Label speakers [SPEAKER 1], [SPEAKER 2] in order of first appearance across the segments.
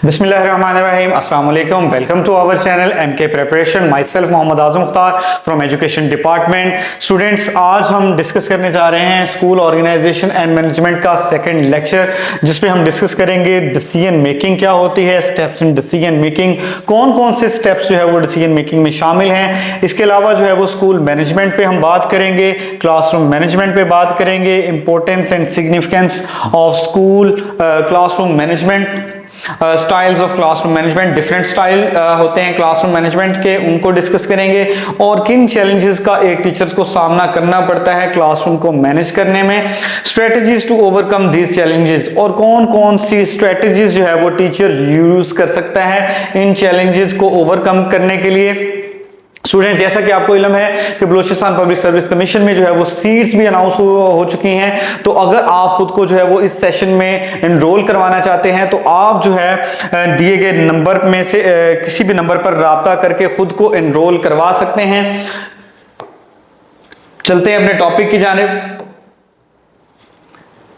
[SPEAKER 1] बिस्मिल्लाहिर्रहमानिर्रहीम, अस्सलाम वालेकुम। Welcome to our channel MK preparation. Myself Mohammad Azam Mukhtar from education department. Students, आज हम डिस्कस करने जा रहे हैं स्कूल ऑर्गेनाइजेशन एंड मैनेजमेंट का सेकंड लेक्चर, जिसपे हम डिस्कस करेंगे डिसीजन मेकिंग क्या होती है, स्टेप्स इन डिसीजन मेकिंग, कौन कौन से स्टेप्स जो है वो डिसीजन मेकिंग में शामिल हैं। इसके अलावा जो है वो स्कूल मैनेजमेंट पे हम बात करेंगे, क्लासरूम मैनेजमेंट पे बात करेंगे, importance and significance of school classroom management, styles of classroom management, different style होते हैं क्लासरूम मैनेजमेंट के, उनको डिस्कस करेंगे और किन चैलेंजेस का एक टीचर्स को सामना करना पड़ता है क्लासरूम को मैनेज करने में, strategies to overcome these challenges, और कौन कौन सी स्ट्रेटजीज जो है वो टीचर यूज कर सकता है इन चैलेंजेस को ओवरकम करने के लिए। स्टूडेंट, जैसा कि आपको इल्म है कि बलूचिस्तान पब्लिक सर्विस कमीशन में जो है वो सीट्स भी अनाउंस हो चुकी हैं, तो अगर आप खुद को जो है वो इस सेशन में एनरोल करवाना चाहते हैं तो आप जो है दिए गए नंबर में से किसी भी नंबर पर राब्ता करके खुद को एनरोल करवा सकते हैं। चलते हैं अपने टॉपिक की जानिब।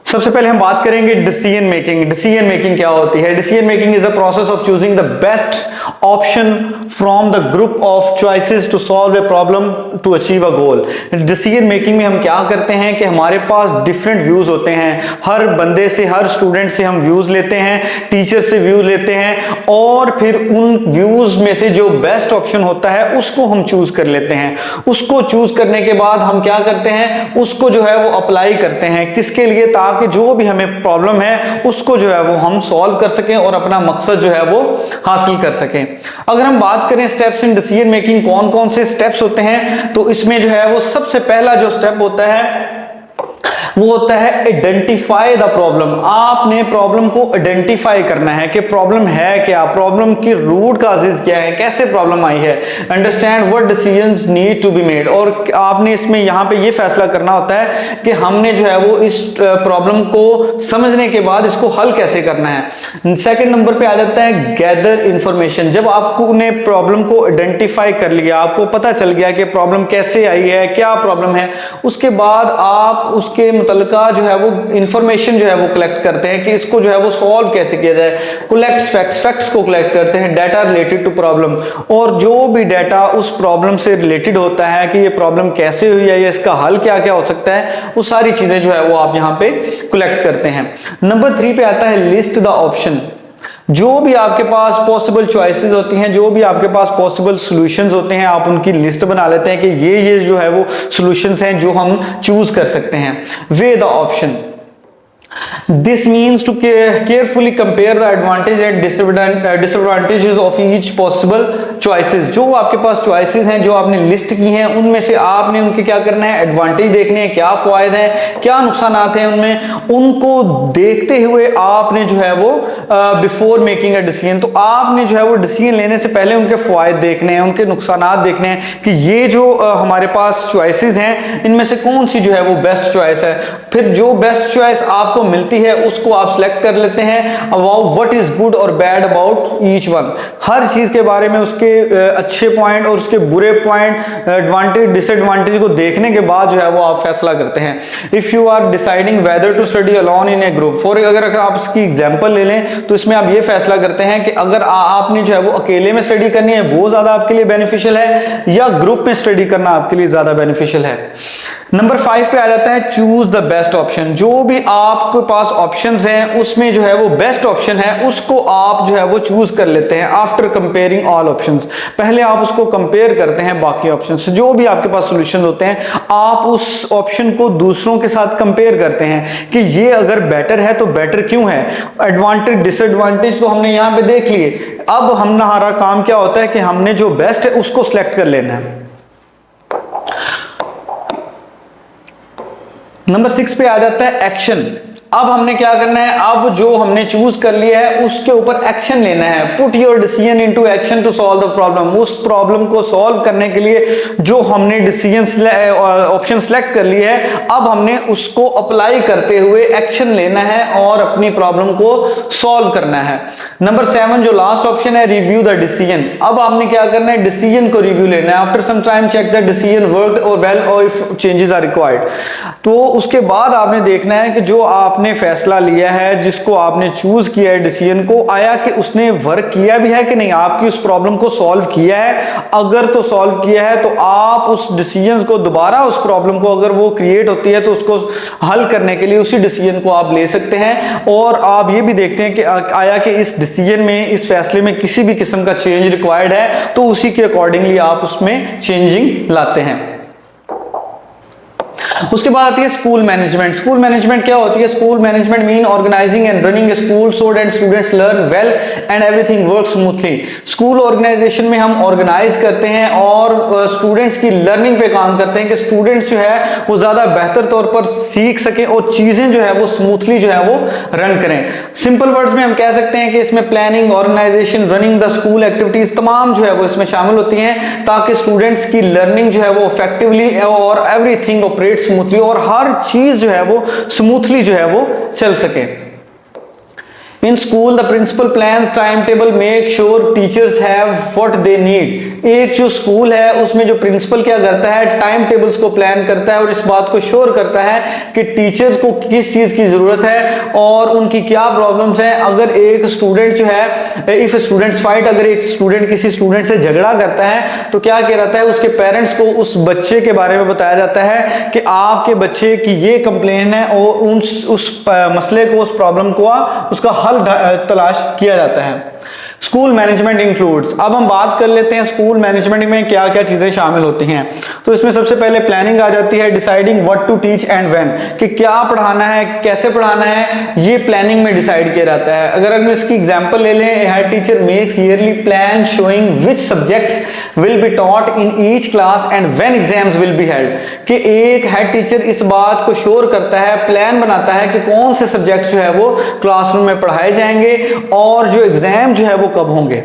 [SPEAKER 1] सबसे पहले हम बात करेंगे डिसीजन मेकिंग। डिसीजन मेकिंग क्या होती है? Decision making is a process of choosing the best option from the group of choices to solve a problem to achieve a goal. Decision making में हम क्या करते हैं कि हमारे पास डिफरेंट व्यूज होते हैं, हर बंदे से, हर स्टूडेंट से हम व्यूज लेते हैं, टीचर से व्यूज लेते हैं, और फिर उन व्यूज में से जो बेस्ट ऑप्शन होता है उसको हम चूज कर लेते हैं। उसको चूज करने के बाद हम क्या करते हैं, उसको जो है वो अप्लाई करते हैं। किसके लिए? ताकि जो भी हमें प्रॉब्लम है उसको जो है वो हम सॉल्व कर सकें और अपना मकसद जो है वो हासिल कर सकें। अगर हम बात करें स्टेप्स इन डिसीजन मेकिंग, कौन कौन से स्टेप्स होते हैं, तो इसमें जो है वो सबसे पहला जो स्टेप होता है वो होता है आइडेंटिफाई द प्रॉब्लम। आपने प्रॉब्लम को आइडेंटिफाई करना है कि प्रॉब्लम है क्या, प्रॉब्लम की रूट काजेस क्या है, कैसे प्रॉब्लम आई है, understand what decisions need to be made. और आपने इसमें यहां पे ये फैसला करना होता है कि हमने जो है वो इस प्रॉब्लम को समझने के बाद इसको हल कैसे करना है। सेकंड नंबर पे आ जाता है गैदर इंफॉर्मेशन। जब आपने प्रॉब्लम को आइडेंटिफाई कर लिया, आपको पता चल गया कि प्रॉब्लम कैसे आई है, क्या प्रॉब्लम है, उसके बाद आप उसके मुतल्लिका जो है वो इंफॉर्मेशन जो है वो कलेक्ट करते हैं कि इसको जो है वो सॉल्व कैसे किया जाए। कलेक्ट फैक्ट्स, फैक्ट्स को कलेक्ट करते हैं, डाटा रिलेटेड टू प्रॉब्लम, और जो भी डाटा उस प्रॉब्लम से रिलेटेड होता है कि ये प्रॉब्लम कैसे हुई है या इसका हल क्या क्या हो सकता है, वो सारी चीजें जो है वो आप यहाँ पे कलेक्ट करते हैं। नंबर 3 पे आता है लिस्ट द ऑप्शन। जो भी आपके पास पॉसिबल चॉइसेस होती हैं, जो भी आपके पास पॉसिबल सॉल्यूशंस होते हैं, आप उनकी लिस्ट बना लेते हैं कि ये जो है वो सॉल्यूशंस हैं जो हम चूज कर सकते हैं। Weigh the option, this means to carefully compare the advantage and disadvantages of each possible choices. जो आपके पास चॉइसेस हैं, जो आपने लिस्ट की हैं, उनमें से आपने उनके क्या करना है, एडवांटेज देखने हैं, क्या फायदे हैं, क्या नुकसान हैं उनमें, उनको देखते हुए आपने जो है वो बिफोर मेकिंग अ डिसीजन, तो आपने जो है वो डिसीजन लेने से पहले उनके फायदे देखने हैं, उनके नुकसान देखने हैं कि ये जो हमारे पास चॉइसेस हैं इनमें से कौन सी जो है वो बेस्ट चॉइस है। फिर जो बेस्ट चॉइस आपको मिलती है उसको आप सिलेक्ट कर लेते हैं अबाउट व्हाट इज गुड और बैड अबाउट ईच वन। हर चीज के बारे में उसके अच्छे पॉइंट और उसके बुरे पॉइंट, एडवांटेज डिसएडवांटेज को देखने के बाद जो है वो आप फैसला करते हैं। If you are deciding whether to study alone in a group, for अगर आप इसकी एग्जांपल ले लें तो इसमें आप ये फैसला करते हैं कि अगर आपने जो है वो अकेले में स्टडी करनी है वो ज्यादा आपके लिए बेनिफिशियल है या ग्रुप में स्टडी करना आपके लिए ज्यादा बेनिफिशियल है। नंबर 5 पे आ जाता है चूज द बेस्ट ऑप्शन। जो भी आपके पास ऑप्शंस हैं उसमें जो है वो बेस्ट ऑप्शन है उसको आप जो है वो चूज कर लेते हैं आफ्टर कंपेयरिंग ऑल ऑप्शंस। पहले आप उसको कंपेयर करते हैं बाकी ऑप्शंस से, जो भी आपके पास सॉल्यूशन होते हैं आप उस ऑप्शन को दूसरों के साथ कंपेयर करते हैं कि ये अगर बेटर है तो बेटर क्यों है। एडवांटेज डिसएडवांटेज तो हमने यहां पे देख लिए, अब हमारा काम क्या होता है कि हमने जो बेस्ट है उसको सिलेक्ट कर लेना है। नंबर 6 पे आ जाता है एक्शन। अब हमने क्या करना है, अब जो हमने चूज कर लिया है उसके ऊपर एक्शन लेना है। Put your decision into action to solve the problem. उस प्रॉब्लम को सॉल्व करने के लिए जो हमने डिसीजन ऑप्शन सेलेक्ट कर लिए है, अब हमने उसको अप्लाई करते हुए एक्शन लेना है और अपनी प्रॉब्लम को सॉल्व करना है। नंबर 7 जो लास्ट ऑप्शन है, रिव्यू द डिसीजन। अब आपने क्या करना है, डिसीजन को रिव्यू लेना है। After some time check the decision worked और वेल और इफ चेंजेस आर रिक्वायर्ड। तो उसके बाद आपने देखना है कि जो आपने आपने फैसला लिया है, जिसको आपने चूज किया है डिसीजन को, आया कि उसने वर्क किया भी है कि नहीं, आपकी उस प्रॉब्लम को सॉल्व किया है? अगर तो सॉल्व किया है तो आप उस डिसीजन को दोबारा, उस प्रॉब्लम को अगर वो क्रिएट होती है तो उसको हल करने के लिए उसी डिसीजन को आप ले सकते हैं। और आप ये भी देखते हैं कि आया कि इस डिसीजन में, इस फैसले में किसी भी किस्म का चेंज रिक्वायर्ड है, तो उसी के अकॉर्डिंगली आप उसमें चेंजिंग लाते हैं। उसके बाद आती है स्कूल मैनेजमेंट। स्कूल मैनेजमेंट क्या होती है? School management mean organising and running school so that students learn well and everything work smoothly. School organisation में हम ऑर्गेनाइज करते हैं और स्टूडेंट्स की लर्निंग पे काम करते हैं कि स्टूडेंट्स जो है वो ज्यादा बेहतर तौर पर सीख सके और चीजें जो है वो स्मूथली जो है वो रन करें। सिंपल वर्ड्स में हम कह सकते हैं कि इसमें planning, organisation, running the school activities तमाम जो है वो इसमें शामिल होती हैं, ताकि स्टूडेंट्स की लर्निंग जो है वो इफेक्टिवली और एवरीथिंग ऑपरेट स्मूथली, और हर चीज जो है वो स्मूथली जो है वो चल सके। In school, the principal plans timetable, make sure teachers have what they need. एक जो स्कूल है उसमें जो प्रिंसिपल क्या करता है, टाइम टेबल्स को प्लान करता है और इस बात को श्योर करता है कि टीचर्स को किस चीज की जरूरत है और उनकी क्या प्रॉब्लम्स हैं। अगर एक स्टूडेंट जो है, इफ स्टूडेंट्स फाइट, अगर एक स्टूडेंट किसी स्टूडेंट से झगड़ा करता है तो क्या किया जाता है, उसके पेरेंट्स को उस बच्चे के बारे में बताया जाता है कि आपके बच्चे की ये कंप्लेन है और उस मसले को, उस प्रॉब्लम को उसका हल तलाश किया जाता है। स्कूल मैनेजमेंट इंक्लूड्स, अब हम बात कर लेते हैं स्कूल मैनेजमेंट में क्या क्या चीजें शामिल होती हैं। तो इसमें सबसे पहले प्लानिंग आ जाती है, deciding what to teach and when, कि क्या पढ़ाना है, कैसे पढ़ाना है, ये प्लानिंग में डिसाइड किया जाता है। अगर हम इसकी एग्जांपल ले लें, head teacher makes yearly plan showing which subjects will be taught in each class and when exams will be held, कि एक हेड टीचर इस बात को श्योर करता है, प्लान बनाता है कि कौन से सब्जेक्ट्स जो है वो क्लासरूम में पढ़ाए जाएंगे और जो एग्जाम जो है वो कब होंगे।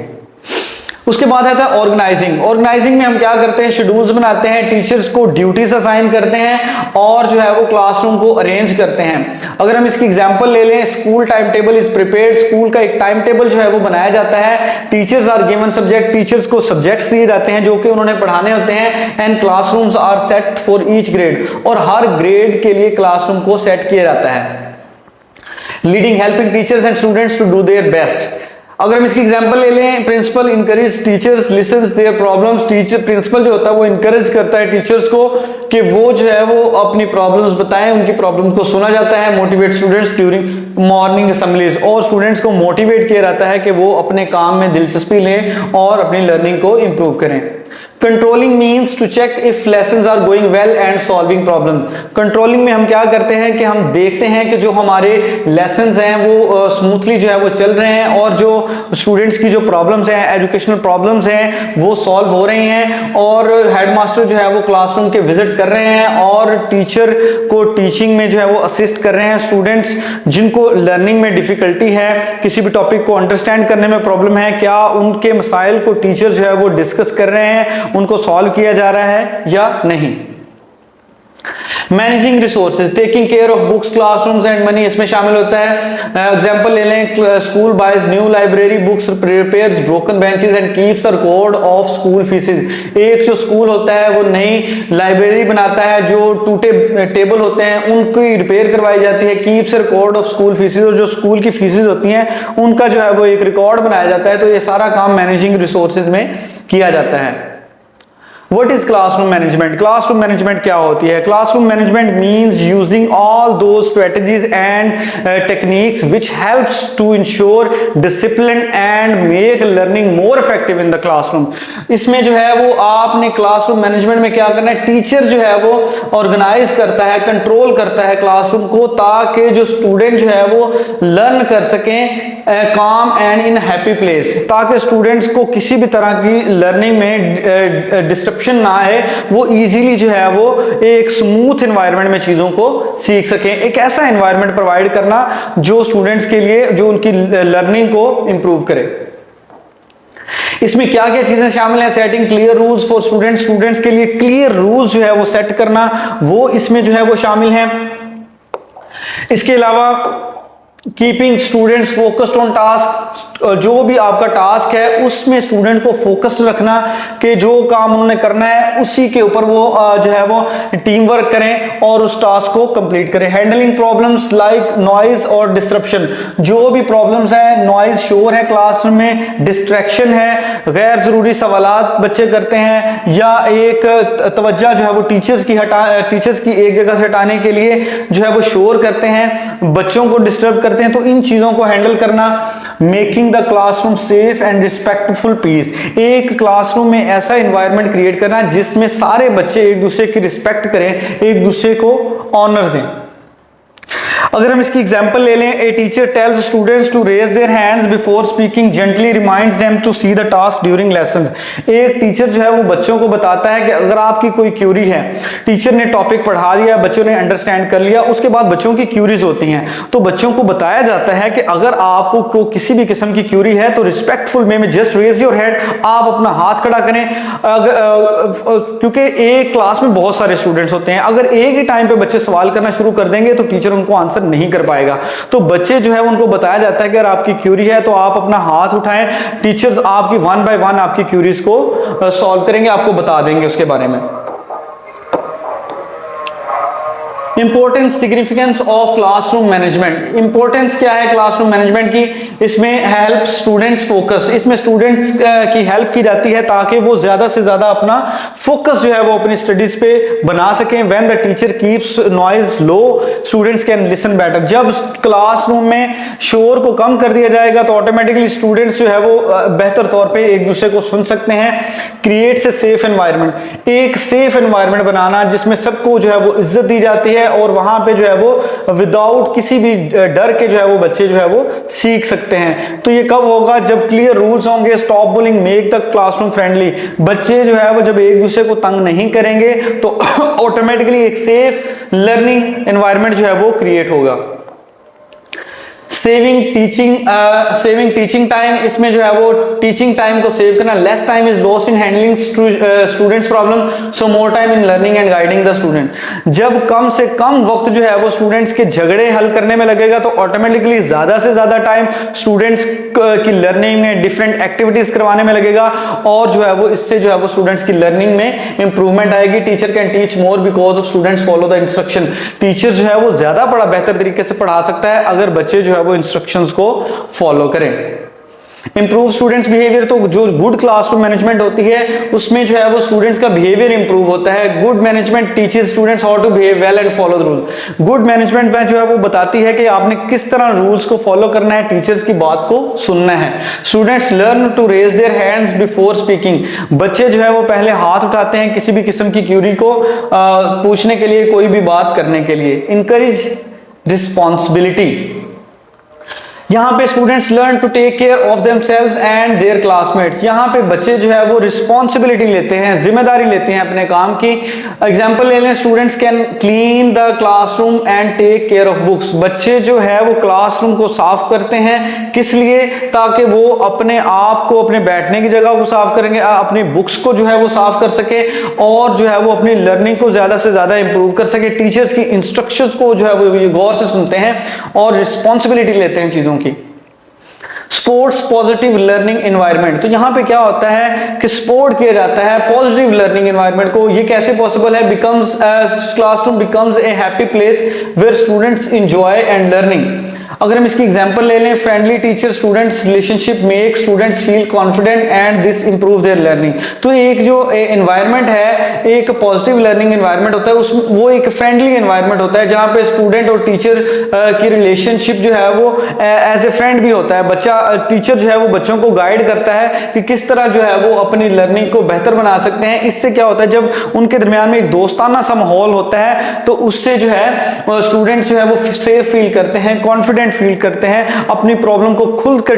[SPEAKER 1] उसके बाद आता है ऑर्गेनाइजिंग। ऑर्गेनाइजिंग में हम क्या करते हैं, शेड्यूल्स बनाते हैं, टीचर्स को ड्यूटीज असाइन करते हैं और जो है वो क्लासरूम को अरेंज करते हैं। अगर हम इसकी एग्जांपल ले लें, school time table is prepared, school का एक टाइम टेबल जो है वो बनाया जाता है। Teachers are given subject, teachers को सब्जेक्ट्स दिए जाते हैं जो कि उन्होंने पढ़ाने होते हैं, and classrooms are set for each grade, और हर ग्रेड के लिए क्लासरूम को सेट किया जाता है। Leading helping teachers and students to do their best. अगर हम इसकी एग्जांपल ले लें, principal encourage teachers listens their problems, teacher principal जो होता है वो इनकरेज करता है टीचर्स को कि वो जो है वो अपनी प्रॉब्लम्स बताएं, उनकी प्रॉब्लम को सुना जाता है। Motivate students during morning assemblies, और स्टूडेंट्स को मोटिवेट किया जाता है कि वो अपने काम में दिलचस्पी लें और अपनी लर्निंग को इंप्रूव करें। Controlling means to check if lessons are going well and solving problem. Controlling में हम क्या करते हैं कि हम देखते हैं कि जो हमारे लेसन्स हैं वो स्मूथली जो है वो चल रहे हैं और जो स्टूडेंट्स की जो प्रॉब्लम्स हैं, एजुकेशनल प्रॉब्लम्स हैं, वो सॉल्व हो रही हैं, और हेडमास्टर जो है वो क्लासरूम के विजिट कर रहे हैं और टीचर को टीचिंग में जो है वो असिस्ट कर रहे हैं। स्टूडेंट्स जिनको लर्निंग में डिफिकल्टी है, किसी भी टॉपिक को अंडरस्टैंड करने में प्रॉब्लम है, क्या उनके मसाइल को टीचर जो है वो डिस्कस कर रहे हैं, उनको सॉल्व किया जा रहा है या नहीं। Managing resources, taking care of books, classrooms and money इसमें शामिल होता है। एग्जांपल ले लें, school buys new library books, prepares broken benches and keeps the record of school fees. एक जो स्कूल होता है वो नई लाइब्रेरी बनाता है, जो टूटे टेबल होते हैं उनकी रिपेयर करवाई जाती है, keeps record of school faeces, और जो स्कूल की फीसेस होती हैं उनका जो है वो एक रिकॉर्ड बनाया जाता है। तो ये सारा काम मैनेजिंग रिसोर्सेज में किया जाता है। What is classroom management? Classroom management क्या होती है? Classroom management means using all those strategies and techniques which helps to ensure discipline and make learning more effective in the classroom. इसमें जो है वो आपने क्लासरूम मैनेजमेंट में क्या करना है, टीचर जो है वो ऑर्गेनाइज करता है, कंट्रोल करता है क्लासरूम को, ताकि जो स्टूडेंट जो है वो लर्न कर सकें काम एंड इन हैप्पी प्लेस, ताकि स्टूडेंट्स को किसी भी तरह की लर्निंग में डिस्ट्रप्शन ना आए, वो इजीली जो है वो एक स्मूथ एनवायरनमेंट में चीजों को सीख सकें। एक ऐसा एनवायरनमेंट प्रोवाइड करना जो स्टूडेंट्स के लिए, जो उनकी लर्निंग को इंप्रूव करे। इसमें क्या क्या चीजें शामिल हैं, setting clear rules for students, students के लिए क्लियर रूल्स जो है वो सेट करना, वो इसमें जो है वो शामिल है। इसके अलावा keeping students focused on task, जो भी आपका टास्क है उसमें स्टूडेंट को फोकस्ड रखना कि जो काम उन्होंने करना है उसी के ऊपर वो जो है वो टीम वर्क करें और उस टास्क को कंप्लीट करें। हैंडलिंग प्रॉब्लम्स लाइक नॉइज और डिस्ट्रप्शन, जो भी प्रॉब्लम्स है, नॉइज शोर है क्लासरूम में, डिस्ट्रैक्शन है, गैर जरूरी सवालात बच्चे करते हैं, या एक तवज्जो जो है वो टीचर्स की एक जगह से हटाने के लिए जो है वो शोर करते हैं, बच्चों को डिस्टर्ब करते हैं, तो इन चीजों को हैंडल करना। Making the classroom safe and respectful peace, एक क्लासरूम में ऐसा एनवायरनमेंट क्रिएट करना जिसमें सारे बच्चे एक दूसरे की रिस्पेक्ट करें, एक दूसरे को ऑनर दें। अगर हम इसकी एग्जांपल ले लें, a teacher tells students to raise their hands before speaking, gently reminds them to see the task during lessons. एक टीचर जो है वो बच्चों को बताता है कि अगर आपकी कोई क्यूरी है, टीचर ने टॉपिक पढ़ा दिया, बच्चों ने अंडरस्टैंड कर लिया, उसके बाद बच्चों की क्यूरीज होती हैं, तो बच्चों को बताया जाता है कि अगर आपको किसी भी किस्म की क्यूरी है तो रिस्पेक्टफुल वे में जस्ट रेज योर हैंड, आप अपना हाथ खड़ा करें। क्योंकि एक क्लास में बहुत सारे स्टूडेंट्स होते हैं, अगर एक ही टाइम पे बच्चे सवाल करना शुरू कर देंगे तो टीचर उनको आंसर नहीं कर पाएगा। तो बच्चे जो है उनको बताया जाता है कि अगर आपकी क्यूरी है तो आप अपना हाथ उठाएं, टीचर्स आपकी वन बाय वन आपकी क्यूरीज को सॉल्व करेंगे, आपको बता देंगे उसके बारे में। Importance significance of classroom management, importance क्या है क्लासरूम मैनेजमेंट की? इसमें हेल्प स्टूडेंट्स फोकस, इसमें स्टूडेंट्स की हेल्प की जाती है ताकि वो ज्यादा से ज्यादा अपना फोकस जो है वो अपनी स्टडीज पे बना सकें। When the teacher keeps noise low students can listen better, जब क्लासरूम में शोर को कम कर दिया जाएगा तो ऑटोमेटिकली स्टूडेंट्स जो है वो बेहतर तौर पे एक दूसरे को सुन सकते हैं। क्रिएट्स ए सेफ एनवायरनमेंट, एक सेफ एनवायरनमेंट बनाना जिसमें सबको जो है वो इज्जत दी जाती है और वहां पे जो है वो विदाउट किसी भी डर के जो है वो बच्चे जो है वो सीख सकते हैं। तो ये कब होगा? जब क्लियर रूल्स होंगे, stop bullying, make the classroom friendly, बच्चे जो है वो जब एक दूसरे को तंग नहीं करेंगे तो ऑटोमेटिकली एक सेफ लर्निंग एनवायरनमेंट जो है वो क्रिएट होगा। सेविंग टीचिंग टाइम, इसमें जो है वो टीचिंग टाइम को सेव करना। Less time is lost in handling students problem, so more time in learning and guiding the student. जब कम से कम वक्त जो है वो स्टूडेंट्स के झगड़े हल करने में लगेगा तो ऑटोमेटिकली ज्यादा से ज्यादा टाइम स्टूडेंट्स की लर्निंग में, डिफरेंट एक्टिविटीज करवाने में लगेगा और जो है वो इससे जो है वो स्टूडेंट्स की लर्निंग में इंप्रूवमेंट आएगी। Teacher can teach more because of students follow the instruction, teacher जो है वो ज्यादा बेहतर तरीके से पढ़ा सकता है अगर बच्चे जो है वो इंस्ट्रक्शंस को फॉलो करें। इंप्रूव स्टूडेंट्स बिहेवियर, तो जो गुड क्लासरूम मैनेजमेंट होती है उसमें जो है वो स्टूडेंट्स का बिहेवियर इंप्रूव होता है। Good management teaches students how to behave well and follow the rule, good management में जो है वो बताती है कि आपने किस तरह रूल्स को फॉलो करना है, टीचर्स की बात को सुनना है। Students learn to raise their hands before speaking, बच्चे जो है वो पहले हाथ उठाते हैं किसी भी किस्म की क्यूरी को पूछने के लिए, कोई भी बात करने के लिए। इंकरेज रिस्पॉन्सिबिलिटी, यहाँ पे students learn to take care of themselves and their classmates, यहाँ पे बच्चे जो है वो रिस्पॉन्सिबिलिटी लेते हैं, जिम्मेदारी लेते हैं अपने काम की। एग्जांपल ले लें, students can clean the classroom and take care of books, बच्चे जो है वो क्लासरूम को साफ करते हैं, किस लिए? ताकि वो अपने आप को, अपने बैठने की जगह को साफ करेंगे, अपनी बुक्स को जो है वो साफ कर सके और जो है वो अपनी लर्निंग को ज्यादा से ज्यादा इंप्रूव कर सके। टीचर्स की इंस्ट्रक्शंस को जो है वो गौर से सुनते हैं और रिस्पॉन्सिबिलिटी लेते हैं चीजों की। स्पोर्ट्स पॉजिटिव लर्निंग एनवायरनमेंट, तो यहां पे क्या होता है कि सपोर्ट किया जाता है पॉजिटिव लर्निंग एनवायरनमेंट को। ये कैसे पॉसिबल है? Becomes classroom becomes a happy place where students enjoy and learning. अगर हम इसकी एग्जांपल ले लें, friendly teacher students relationship make students feel confident and this improve their learning. तो एक जो एनवायरनमेंट है, एक पॉजिटिव लर्निंग एनवायरनमेंट होता है, उसमें वो एक फ्रेंडली एनवायरनमेंट होता है जहां पे स्टूडेंट और टीचर की रिलेशनशिप जो है वो एज ए फ्रेंड भी होता है। बच्चा, टीचर जो है वो बच्चों को गाइड करता है कि किस तरह जो है वो अपनी लर्निंग को बेहतर बना सकते हैं। इससे क्या होता है, जब उनके दरमियान में एक दोस्ताना सा माहौल होता है तो उससे जो है स्टूडेंट्स जो है वो सेफ फील करते हैं, कॉन्फिडेंट फील करते हैं, अपनी प्रॉब्लम को खुलकर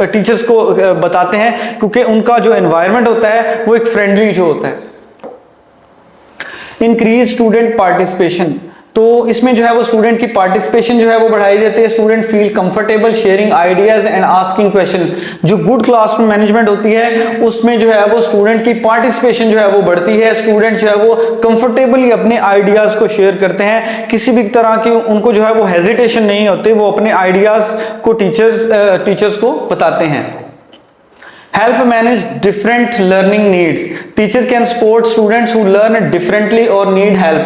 [SPEAKER 1] टीचर्स को बताते हैं, क्योंकि उनका जो एनवायरनमेंट होता है वो एक फ्रेंडली जो होता है। इंक्रीज स्टूडेंट पार्टिसिपेशन, तो इसमें जो है वो स्टूडेंट की पार्टिसिपेशन जो है वो बढ़ाई जाती है, student feel comfortable sharing ideas and asking question. जो गुड क्लासरूम मैनेजमेंट होती है उसमें जो है वो स्टूडेंट की पार्टिसिपेशन जो है वो बढ़ती है, स्टूडेंट जो है वो कंफर्टेबली अपने आइडियाज को शेयर करते हैं, किसी भी तरह की उनको जो है वो हेजिटेशन नहीं होती, वो अपने आइडियाज को टीचर्स को बताते हैं। Help manage different learning needs. Teacher can support students who learn differently or need help.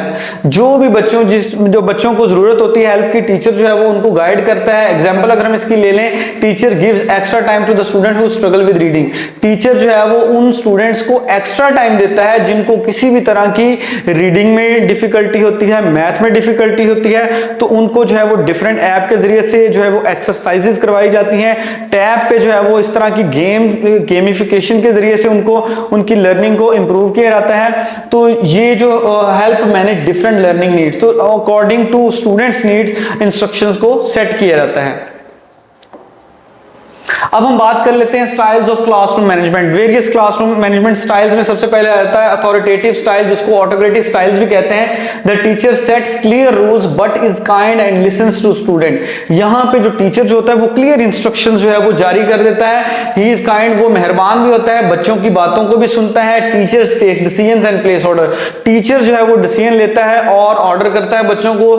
[SPEAKER 1] जो बच्चों को जरूरत होती है हेल्प की, टीचर जो है वो उनको गाइड करता है। एग्जाम्पल अगर हम इसकी ले लें, teacher gives extra time to the student who struggle with reading. Teacher जो है वो उन स्टूडेंट्स को एक्स्ट्रा टाइम देता है जिनको किसी भी तरह की रीडिंग में डिफिकल्टी होती है, मैथ में डिफिकल्टी होती है, तो उनको जो है वो डिफरेंट ऐप के जरिए से जो है वो एक्सरसाइजेस करवाई जाती हैं। टैब पे जो है वो इस तरह की गेमिफिकेशन के जरिए से उनको उनकी लर्निंग को इंप्रूव किया जाता है। तो ये जो help manage different learning needs, तो according to students needs instructions को सेट किया जाता है। अब हम बात कर लेते हैं styles of classroom management. Various classroom management styles में सबसे पहले आता है अथॉरिटेटिव स्टाइल, जिसको ऑटोक्रेटिक स्टाइल्स भी कहते हैं। The teacher sets clear rules but is kind and listens to student. यहां पे जो टीचर जो होता है वो क्लियर इंस्ट्रक्शंस जो है वो जारी कर देता है। ही इज काइंड, वो मेहरबान भी होता है, बच्चों की बातों को भी सुनता है। Teachers take decisions and place order. Teacher जो है वो डिसीजन लेता है और ऑर्डर करता है बच्चों को।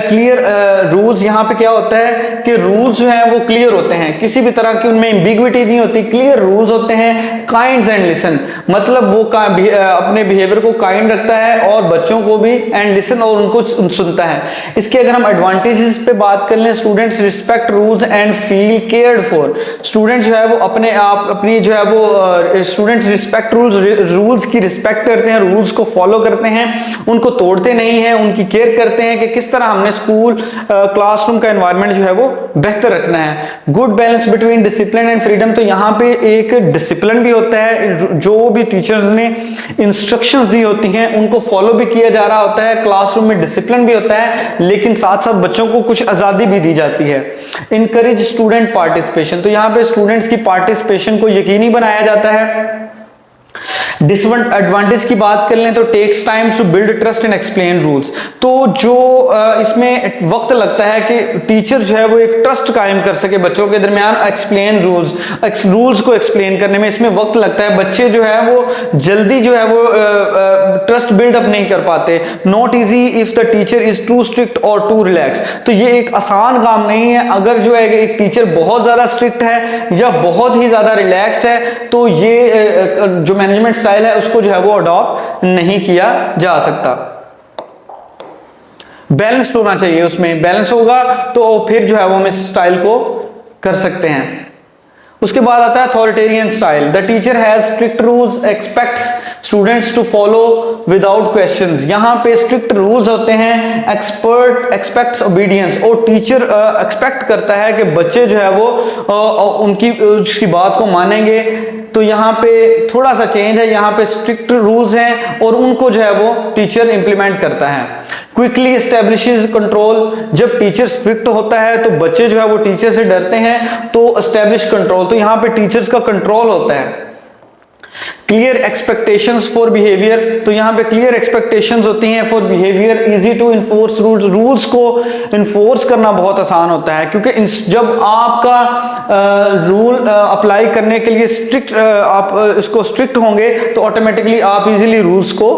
[SPEAKER 1] क्लियर रूल्स, यहां पे क्या होता है कि रूल्स जो है वो क्लियर होते हैं, किसी भी तरह की उनमें एम्बिग्विटी नहीं होती, क्लियर रूल्स होते हैं। काइंड एंड लिसन, मतलब वो अपने बिहेवियर को काइंड रखता है और बच्चों को भी, एंड लिसन, और उनको सुनता है। इसके अगर हम एडवांटेजेस पे बात कर लें, students respect rules and feel cared for. Student जो है वो अपने आप अपनी जो है वो स्टूडेंट रिस्पेक्ट रूल्स की रिस्पेक्ट करते हैं, रूल्स को फॉलो करते हैं, उनको तोड़ते नहीं हैं, उनकी केयर करते हैं कि किस तरह हमने स्कूल क्लासरूम का एनवायरनमेंट जो है वो बेहतर रखना है। Good balance between discipline and freedom, तो यहाँ पे एक डिसिप्लिन भी होता है, जो भी टीचर्स ने इंस्ट्रक्शंस दी होती हैं उनको फॉलो भी किया जा रहा होता है। क्लासरूम में डिसिप्लिन भी होता है, लेकिन साथ साथ बच्चों को कुछ आजादी भी दी जाती है। इनकरेज स्टूडेंट पार्टिसिपेशन, तो यहाँ पे स्टूडेंट्स की पार्टिसिपेशन को यकीनी बनाया जाता है। डिसएडवांटेज की बात कर लें तो takes time to build trust and explain rules, तो जो इसमें वक्त लगता है कि टीचर जो है वो एक ट्रस्ट कायम कर सके बच्चों के दरमियान। एक्सप्लेन रूल्स को एक्सप्लेन करने में इसमें वक्त लगता है, बच्चे जो है वो जल्दी जो है वो ट्रस्ट बिल्ड अप नहीं कर पाते। Not easy if the teacher is too strict और टू रिलैक्स, तो ये एक आसान काम नहीं है। अगर जो है एक टीचर बहुत ज्यादा स्ट्रिक्ट है या बहुत ही ज्यादा रिलैक्स्ड है, तो ये जो मैनेजमेंट स्टाइल है उसको जो है वो अडॉप्ट नहीं किया जा सकता। बैलेंस्ड होना चाहिए, उसमें बैलेंस होगा तो फिर जो है वो हम इस स्टाइल को कर सकते हैं। उसके बाद आता है authoritarian style. The teacher has strict rules, expects students to follow without questions. यहां पे स्ट्रिक्ट रूल्स होते हैं, एक्सपेक्ट्स ओबीडियंस, और टीचर एक्सपेक्ट करता है कि बच्चे जो है वो उसकी बात को मानेंगे। तो यहाँ पे थोड़ा सा चेंज है, यहाँ पे स्ट्रिक्ट रूल्स हैं और उनको जो है वो टीचर इंप्लीमेंट करता है। क्विकली एस्टेब्लिशेस कंट्रोल, जब टीचर स्ट्रिक्ट होता है तो बच्चे जो है वो टीचर से डरते हैं, तो एस्टेब्लिश कंट्रोल, तो यहाँ पे टीचर्स का कंट्रोल होता है। क्लियर एक्सपेक्टेशंस फॉर बिहेवियर, तो यहाँ पे क्लियर एक्सपेक्टेशंस होती हैं for behaviour. Easy to enforce rules को इन्फोर्स करना बहुत आसान होता है, क्योंकि जब आपका रूल अप्लाई करने के लिए स्ट्रिक्ट आप इसको स्ट्रिक्ट होंगे तो ऑटोमेटिकली आप इजीली रूल्स को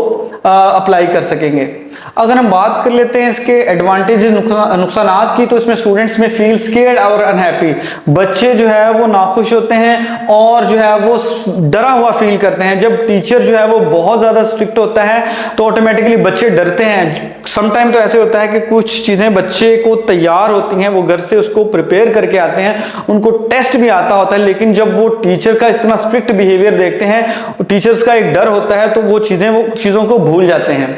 [SPEAKER 1] अप्लाई कर सकेंगे। अगर हम बात कर लेते हैं इसके एडवांटेजेस नुकसानात की, तो इसमें स्टूडेंट्स में फील स्केर्ड और अनहैप्पी, बच्चे जो है वो नाखुश होते हैं और जो है वो डरा हुआ फील करते हैं। जब टीचर जो है वो बहुत ज्यादा स्ट्रिक्ट होता है तो ऑटोमेटिकली बच्चे डरते हैं। समटाइम तो ऐसे होता है कि कुछ चीजें बच्चे को तैयार होती हैं, वो घर से उसको प्रिपेयर करके आते हैं, उनको टेस्ट भी आता होता है, लेकिन जब वो टीचर का इतना स्ट्रिक्ट बिहेवियर देखते हैं, टीचर्स का एक डर होता है, तो वो चीजों को भूल जाते हैं।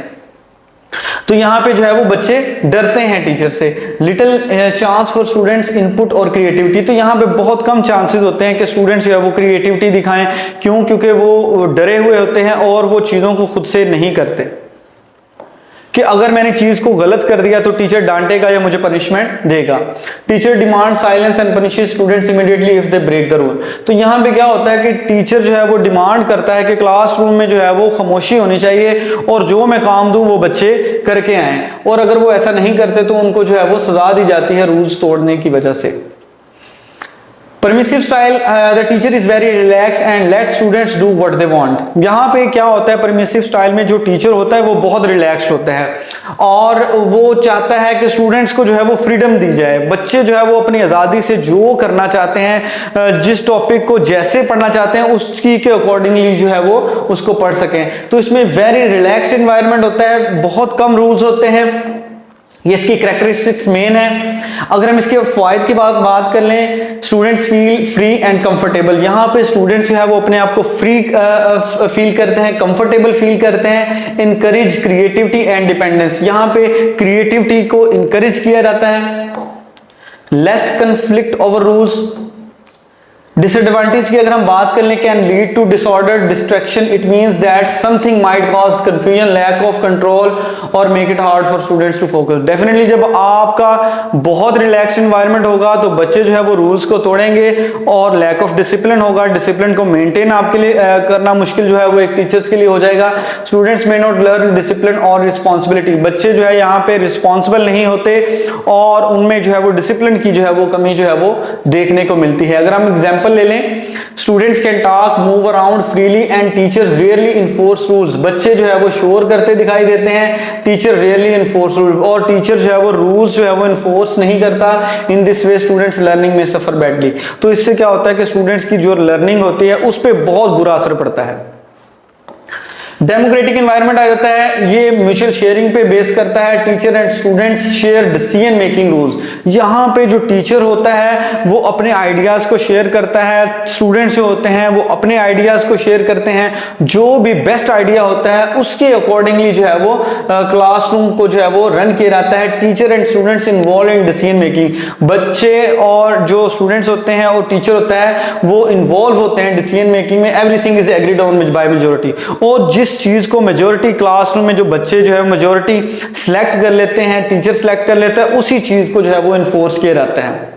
[SPEAKER 1] तो यहां पे जो है वो बच्चे डरते हैं टीचर से। Little chance for students input और क्रिएटिविटी, तो यहां पे बहुत कम चांसेस होते हैं कि स्टूडेंट्स जो है वो क्रिएटिविटी दिखाएं। क्यों? क्योंकि वो डरे हुए होते हैं और वो चीजों को खुद से नहीं करते। कि अगर मैंने चीज को गलत कर दिया तो टीचर डांटेगा या मुझे पनिशमेंट देगा। Teacher demand silence and punishes students immediately if they break the rule. तो यहाँ पे क्या होता है कि टीचर जो है वो डिमांड करता है कि क्लासरूम में जो है वो खामोशी होनी चाहिए और जो मैं काम दूं वो बच्चे करके आए, और अगर वो ऐसा नहीं करते तो उनको जो है वो सजा दी जाती है रूल्स तोड़ने की वजह से। Permissive style, the teacher is very relax and let students do what they want. यहाँ पे क्या होता है, परमिसिव स्टाइल में जो टीचर होता है वो बहुत रिलैक्स होता है और वो चाहता है कि स्टूडेंट्स को जो है वो फ्रीडम दी जाए। बच्चे जो है वो अपनी आज़ादी से जो करना चाहते हैं, जिस टॉपिक को जैसे पढ़ना चाहते हैं उसकी के अकॉर्डिंगली जो है वो उसको पढ़ सकें। तो इसमें वेरी रिलैक्स्ड एनवायरनमेंट होता है, बहुत कम रूल्स होते हैं, ये इसकी कैरेक्टरिस्टिक्स मेन है। अगर हम इसके फायदे की बात कर लें, students feel free and comfortable. यहाँ पे स्टूडेंट्स जो है वो अपने आप को फ्री फील करते हैं, कंफर्टेबल फील करते हैं। इनकरेज क्रिएटिविटी एंड डिपेंडेंस, यहाँ पे क्रिएटिविटी को इनकरेज किया जाता है। Less conflict over rules. Disadvantage की अगर हम बात कर लें, can lead to disorder distraction. It means that something might cause confusion, lack of control और make it hard for students to focus. Definitely जब आपका बहुत रिलैक्स एनवायरनमेंट होगा तो बच्चे जो है वो रूल्स को तोड़ेंगे और लैक ऑफ डिसिप्लिन होगा। डिसिप्लिन को मेंटेन आपके लिए करना मुश्किल जो है वो एक टीचर्स के लिए हो जाएगा। Students may not learn discipline और रिस्पॉन्सिबिलिटी। बच्चे जो है यहाँ पे रिस्पॉन्सिबल नहीं होते और उनमें जो है वो डिसिप्लिन की जो है वो कमी जो है वो देखने को मिलती है। अगर हम एग्जाम्पल ले लें, students can talk move around freely and teachers rarely enforce rules. बच्चे जो है वो शोर करते दिखाई देते हैं, टीचर रियरली इन्फोर्स रूल, और टीचर जो है वो रूल्स जो है वो इन्फोर्स नहीं करता। In this way students learning में सफर बैडली। तो इससे क्या होता है कि स्टूडेंट्स की जो लर्निंग होती है उस पर बहुत बुरा असर पड़ता है। डेमोक्रेटिक एनवायरनमेंट आ जाता है, ये म्यूचुअल शेयरिंग पे बेस करता है। Teacher and students share decision making rules. यहाँ पे जो टीचर होता है वो अपने आइडियाज को शेयर करता है, स्टूडेंट्स जो होते हैं वो अपने आइडियाज को शेयर करते हैं। जो भी बेस्ट आइडिया होता है उसके अकॉर्डिंगली जो है वो क्लासरूम को जो है वो रन किया जाता है। Teacher and students involve in decision making. बच्चे और जो स्टूडेंट्स होते हैं और टीचर होता है वो इन्वॉल्व होते हैं डिसीजन मेकिंग में। Everything is agreed on by majority. और जिस चीज को मेजोरिटी क्लासरूम में जो बच्चे जो है मेजोरिटी सिलेक्ट कर लेते हैं, टीचर सिलेक्ट कर लेता है, उसी चीज को जो है वो इन्फोर्स किया जाता है।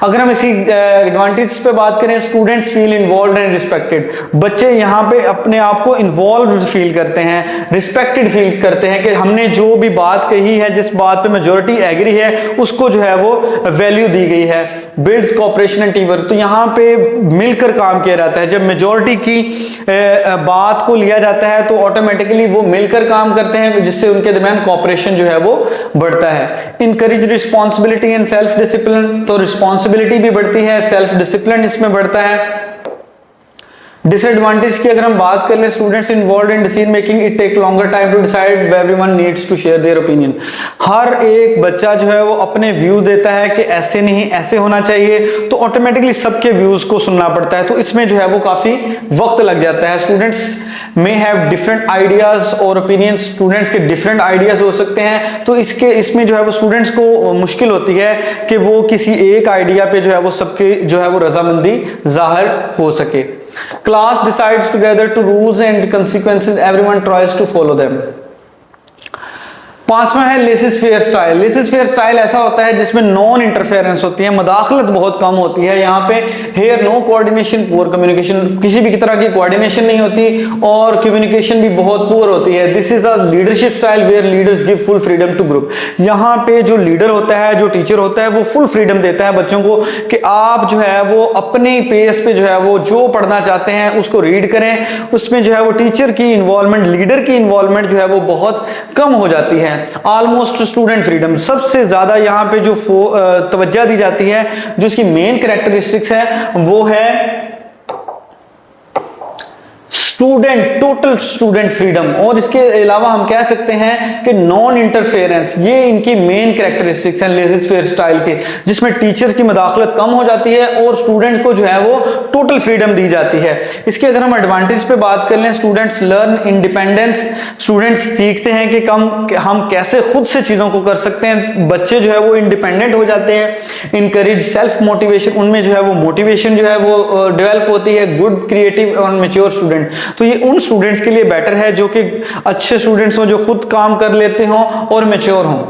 [SPEAKER 1] अगर हम इसी एडवांटेज पे बात करें, students feel involved and respected. बच्चे यहाँ पे अपने आप को इन्वॉल्व फील करते हैं, रिस्पेक्टेड फील करते हैं कि हमने जो भी बात कही है, जिस बात पे मेजोरिटी एग्री है, उसको जो है वो वैल्यू दी गई है। Builds cooperation and team work. तो यहाँ पे मिलकर काम किया जाता है। जब मेजोरिटी की बात को लिया जाता है तो ऑटोमेटिकली वो मिलकर काम करते हैं, जिससे उनके दरमियान कोऑपरेशन जो है वो बढ़ता है। Encourage responsibility and self discipline. तो रिस्पॉन्सिबिलिटी भी बढ़ती है, सेल्फ डिसिप्लिन इसमें बढ़ता है। डिसएडवांटेज की अगर हम बात कर ले, students involve in decision making, it take longer time to decide, everyone needs to share their opinion. हर एक बच्चा जो है वो अपने व्यू देता है कि ऐसे नहीं ऐसे होना चाहिए, तो ऑटोमेटिकली सबके व्यूज को सुनना पड़ता है। तो इसमें जो है वो काफी वक्त लग जाता है। Students may have different ideas और opinions। स्टूडेंट्स के डिफरेंट आइडियाज हो सकते हैं, तो इसमें जो है वो स्टूडेंट्स को मुश्किल होती है कि वो किसी एक आइडिया पे जो है वो सबके जो है वो रजामंदी जाहिर हो सके। Class decides together to rules and consequences, everyone tries to follow them. पांचवा है laissez faire style. Laissez faire style ऐसा होता है जिसमें नॉन इंटरफेरेंस होती है, मदाखलत बहुत कम होती है। यहाँ पे here no coordination, poor communication, किसी भी तरह की कोऑर्डिनेशन नहीं होती और कम्युनिकेशन भी बहुत पुअर होती है। This is a leadership style where leaders give full freedom to group. यहाँ पे जो लीडर होता है, जो टीचर होता है, वो फुल फ्रीडम देता है बच्चों को कि आप जो है वो अपने पेस पे जो है वो जो पढ़ना चाहते हैं उसको रीड करें। उसमें जो है वो टीचर की इन्वॉल्वमेंट, लीडर की इन्वॉल्वमेंट जो है वो बहुत कम हो जाती है। ऑलमोस्ट स्टूडेंट फ्रीडम, सबसे ज्यादा यहाँ पे जो तवज्जो दी जाती है, जो इसकी मेन कैरेक्टरिस्टिक्स है वो है स्टूडेंट, टोटल स्टूडेंट फ्रीडम। और इसके अलावा हम कह सकते हैं कि नॉन इंटरफेरेंस, ये इनकी मेन कैरेक्टरिस्टिक्स हैं लेसिस फेयर स्टाइल के, जिसमें टीचर्स की मदाखलत कम हो जाती है और स्टूडेंट को जो है वो टोटल फ्रीडम दी जाती है। इसके अगर हम एडवांटेज पे बात कर लें, स्टूडेंट्स लर्न इंडिपेंडेंस। स्टूडेंट्स सीखते हैं कि हम कैसे खुद से चीजों को कर सकते हैं। बच्चे जो है वो इंडिपेंडेंट हो जाते हैं। इनकरेज सेल्फ मोटिवेशन, उनमें जो है वो मोटिवेशन जो है वो डेवलप होती है। गुड क्रिएटिव और मैच्योर स्टूडेंट, तो ये उन स्टूडेंट्स के लिए बेटर है जो कि अच्छे स्टूडेंट्स हों, जो खुद काम कर लेते हों और मैच्योर हों।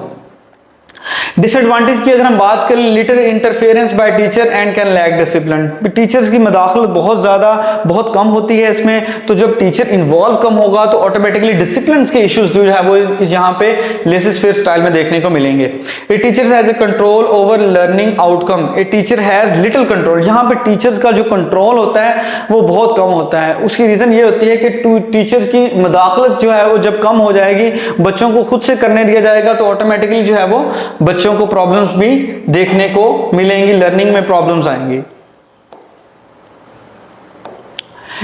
[SPEAKER 1] डिसएडवांटेज की अगर हम बात करें, little interference by teacher and can lack discipline. Teachers की मदाखलत बहुत कम होती है इसमें, तो जब टीचर इन्वॉल्व कम होगा तो ऑटोमेटिकली डिसिप्लिन के इश्यूज जो है वो यहाँ पे लेसेस फेयर स्टाइल में देखने को मिलेंगे। A teacher has a control over learning outcome. A teacher has little control. यहाँ पे टीचर्स का जो कंट्रोल होता है वो बहुत कम होता है। उसकी रीजन ये होती है कि टीचर की मदाखलत जो है वो जब कम हो जाएगी, बच्चों को खुद से करने दिया जाएगा, तो ऑटोमेटिकली जो है वो बच्चों को प्रॉब्लम्स भी देखने को मिलेंगी, लर्निंग में प्रॉब्लम्स आएंगी।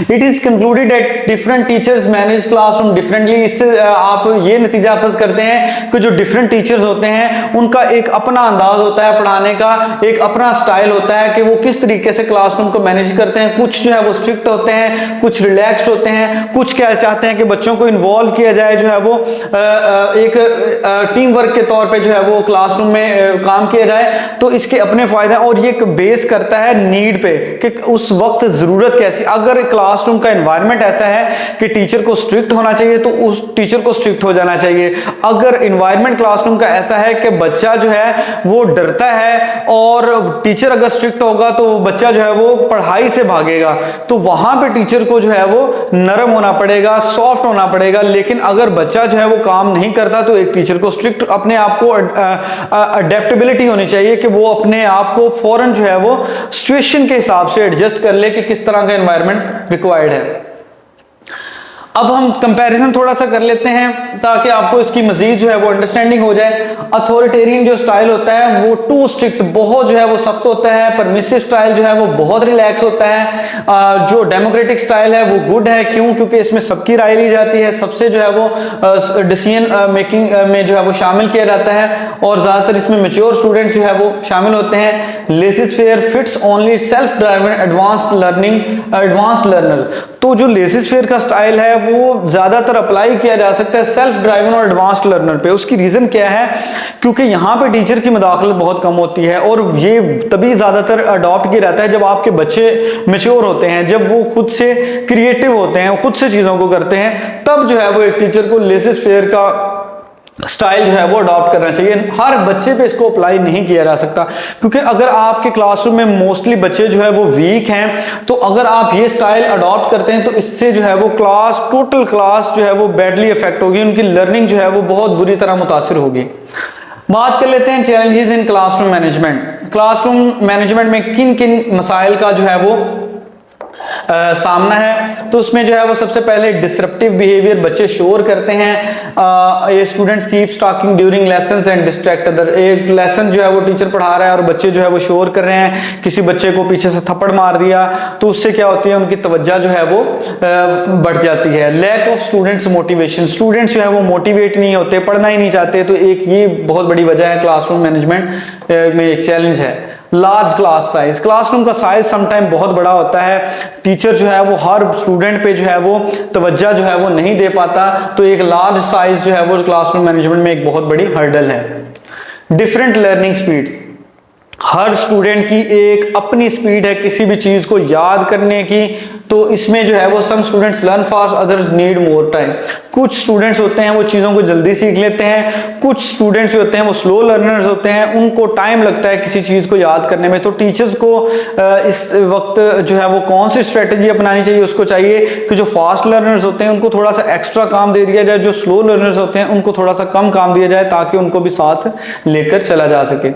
[SPEAKER 1] It is concluded that different teachers manage classroom differently। इससे आप ये नतीजा अखज़ करते हैं कि जो डिफरेंट टीचर्स होते हैं उनका एक अपना अंदाज होता है पढ़ाने का, एक अपना स्टाइल होता है कि वो किस तरीके से क्लासरूम को मैनेज करते हैं। कुछ जो है वो स्ट्रिक्ट होते हैं, कुछ रिलैक्स्ड होते हैं, कुछ क्या चाहते हैं कि बच्चों को इन्वॉल्व किया जाए, जो है वो एक टीम वर्क के तौर पर जो है वो क्लासरूम में काम किया जाए। तो इसके अपने फायदे, और ये बेस करता है नीड पे कि उस वक्त ज़रूरत कैसी। अगर क्लासरूम का एनवायरनमेंट ऐसा है कि टीचर को स्ट्रिक्ट होना चाहिए तो उस टीचर को स्ट्रिक्ट हो जाना चाहिए। अगर एनवायरनमेंट क्लासरूम का ऐसा है कि बच्चा जो है वो डरता है और टीचर अगर स्ट्रिक्ट होगा तो बच्चा जो है वो पढ़ाई से भागेगा, तो वहां पे टीचर को जो है वो नरम होना पड़ेगा, सॉफ्ट होना पड़ेगा। लेकिन अगर बच्चा जो है वो काम नहीं करता तो एक टीचर को स्ट्रिक्ट, अपने आप को अडेप्टेबिलिटी होनी चाहिए कि वो अपने आप को फौरन जो है वो सिचुएशन के हिसाब से एडजस्ट कर ले कि किस तरह का एनवायरनमेंट रिक्वायर्ड है। अब हम कंपैरिजन थोड़ा सा कर लेते हैं ताकि आपको इसकी मजीद जो है वो अंडरस्टैंडिंग हो जाए। अथॉरिटेरियन जो स्टाइल होता है वो टू स्ट्रिक्ट, बहुत जो है वो सख्त होता है। परमिसिव स्टाइल जो है वो बहुत रिलैक्स होता है। जो डेमोक्रेटिक स्टाइल है वो गुड है। क्यों? क्योंकि इसमें सबकी राय ली जाती है, सबसे जो है वो डिसीजन मेकिंग में जो है वो शामिल किया जाता है, और ज्यादातर इसमें मैच्योर स्टूडेंट्स जो है वो शामिल होते हैं। Laces fair fits only self driven advanced learner. तो जो लेसिस फेयर का स्टाइल है वो ज्यादातर अप्लाई किया जा सकता है सेल्फ ड्राइवन और एडवांस्ड लर्नर पे। उसकी रीजन क्या है? क्योंकि यहाँ पे टीचर की मदाखलत बहुत कम होती है, और ये तभी ज्यादातर अडॉप्ट किया जाता है जब आपके बच्चे मैच्योर होते हैं, जब वो खुद से क्रिएटिव होते हैं, खुद से चीजों को करते हैं, तब जो है वो एक टीचर को लेसिस फेयर का स्टाइल जो है वो अडॉप्ट करना चाहिए। हर बच्चे पे इसको अप्लाई नहीं किया जा सकता, क्योंकि अगर आपके क्लासरूम में मोस्टली बच्चे जो है वो वीक हैं, तो अगर आप ये स्टाइल अडॉप्ट करते हैं तो इससे जो है वो टोटल क्लास जो है वो बैडली इफेक्ट होगी, उनकी लर्निंग जो है वो बहुत बुरी तरह मुतासिर होगी। बात कर लेते हैं challenges in classroom management. Classroom management में किन किन मसाइल का जो है वो सामना है, तो उसमें जो है वो सबसे पहले डिसरप्टिव बिहेवियर बच्चे शोर करते हैं। ये students keep talking during lessons and distract other. एक लेसन जो है वो टीचर पढ़ा रहा है और बच्चे जो है वो शोर कर रहे हैं, किसी बच्चे को पीछे से थप्पड़ मार दिया, तो उससे क्या होती है, उनकी तवज्जो जो है वो बढ़ जाती है। Lack of students motivation, students जो है वो मोटिवेट नहीं होते, पढ़ना ही नहीं चाहते, तो एक ये बहुत बड़ी वजह है क्लासरूम मैनेजमेंट में, एक चैलेंज है। लार्ज क्लास साइज, क्लासरूम का साइज समटाइम बहुत बड़ा होता है, टीचर जो है वो हर स्टूडेंट पे जो है वो तवज्जो जो है वो नहीं दे पाता, तो एक लार्ज साइज जो है वो क्लासरूम मैनेजमेंट में एक बहुत बड़ी हर्डल है। डिफरेंट लर्निंग स्पीड, हर स्टूडेंट की एक अपनी स्पीड है किसी भी चीज को याद करने की, तो इसमें जो है वो some students learn fast, others need more time. कुछ स्टूडेंट्स होते हैं वो चीज़ों को जल्दी सीख लेते हैं, कुछ स्टूडेंट्स होते हैं वो स्लो लर्नर्स होते हैं, उनको टाइम लगता है किसी चीज़ को याद करने में। तो टीचर्स को इस वक्त जो है वो कौन सी स्ट्रेटजी अपनानी चाहिए, उसको चाहिए कि जो फास्ट लर्नर्स होते हैं उनको थोड़ा सा एक्स्ट्रा काम दे दिया जाए, जो स्लो लर्नर्स होते हैं उनको थोड़ा सा कम काम दिया जाए, ताकि उनको भी साथ लेकर चला जा सके।